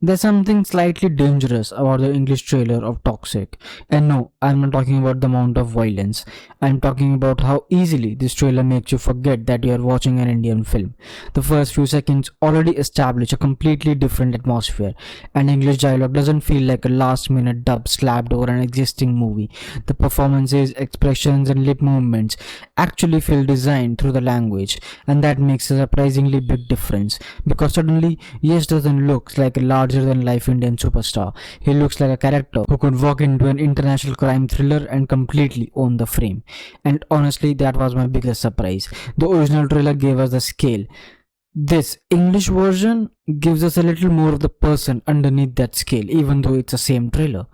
There's something slightly dangerous about the English trailer of Toxic. And no, I'm not talking about the amount of violence. I'm talking about how easily this trailer makes you forget that you are watching an Indian film. The first few seconds already establish a completely different atmosphere, and English dialogue doesn't feel like a last minute dub slapped over an existing movie. The performances, expressions, and lip movements actually feel designed through the language, and that makes a surprisingly big difference because suddenly Yash doesn't look like a larger than life Indian superstar. He looks like a character who could walk into an international crime thriller and completely own the frame. And honestly, that was my biggest surprise. The original trailer gave us the scale. This English version gives us a little more of the person underneath that scale, even though it's the same trailer.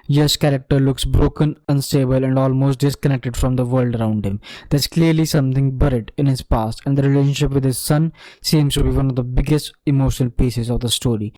Yash's character looks broken, unstable, and almost disconnected from the world around him. There's clearly something buried in his past, and the relationship with his son seems to be one of the biggest emotional pieces of the story.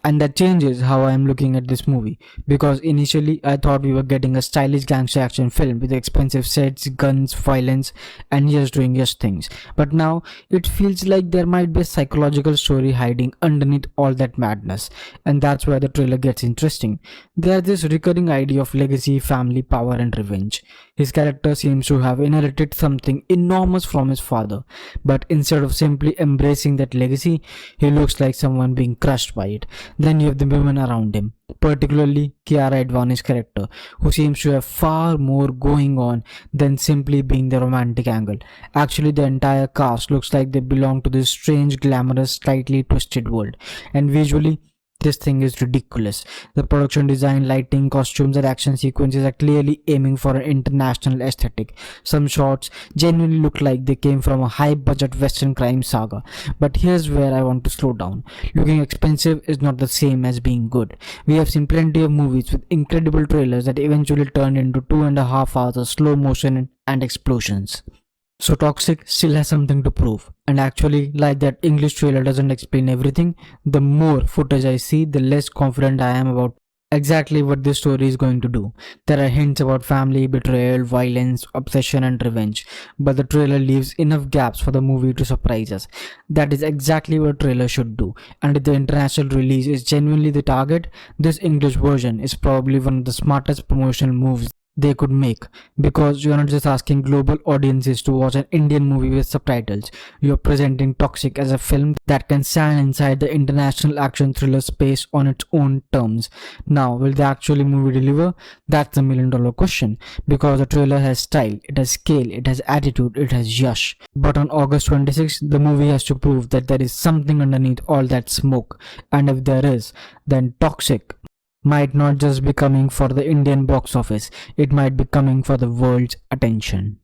And that changes how I am looking at this movie, because initially I thought we were getting a stylish gangster action film with expensive sets, guns, violence, and Yash doing Yash things. But now it feels like there might be a psychological story hiding underneath all that madness, and that's where the trailer gets interesting. There's this recurring idea of legacy, family, power, and revenge. His character seems to have inherited something enormous from his father, but instead of simply embracing that legacy, he looks like someone being crushed by it. Then you have the women around him, particularly Kiara Advani's character, who seems to have far more going on than simply being the romantic angle. Actually, the entire cast looks like they belong to this strange, glamorous, slightly twisted world, and visually, this thing is ridiculous. The production design, lighting, costumes, and action sequences are clearly aiming for an international aesthetic. Some shots genuinely look like they came from a high-budget western crime saga. But here's where I want to slow down. Looking expensive is not the same as being good. We have seen plenty of movies with incredible trailers that eventually turned into 2.5 hours of slow motion and explosions. So Toxic still has something to prove, and actually, like that English trailer doesn't explain everything, the more footage I see, the less confident I am about exactly what this story is going to do. There are hints about family, betrayal, violence, obsession, and revenge, but the trailer leaves enough gaps for the movie to surprise us. That is exactly what a trailer should do, and if the international release is genuinely the target, this English version is probably one of the smartest promotional moves they could make, because you're not just asking global audiences to watch an Indian movie with subtitles. You're presenting Toxic as a film that can stand inside the international action thriller space on its own terms. Now, will the actual movie deliver? That's the $1,000,000 question, because the trailer has style, it has scale, it has attitude, it has Yash. But on August 26th, the movie has to prove that there is something underneath all that smoke, and if there is, then Toxic might not just be coming for the Indian box office, it might be coming for the world's attention.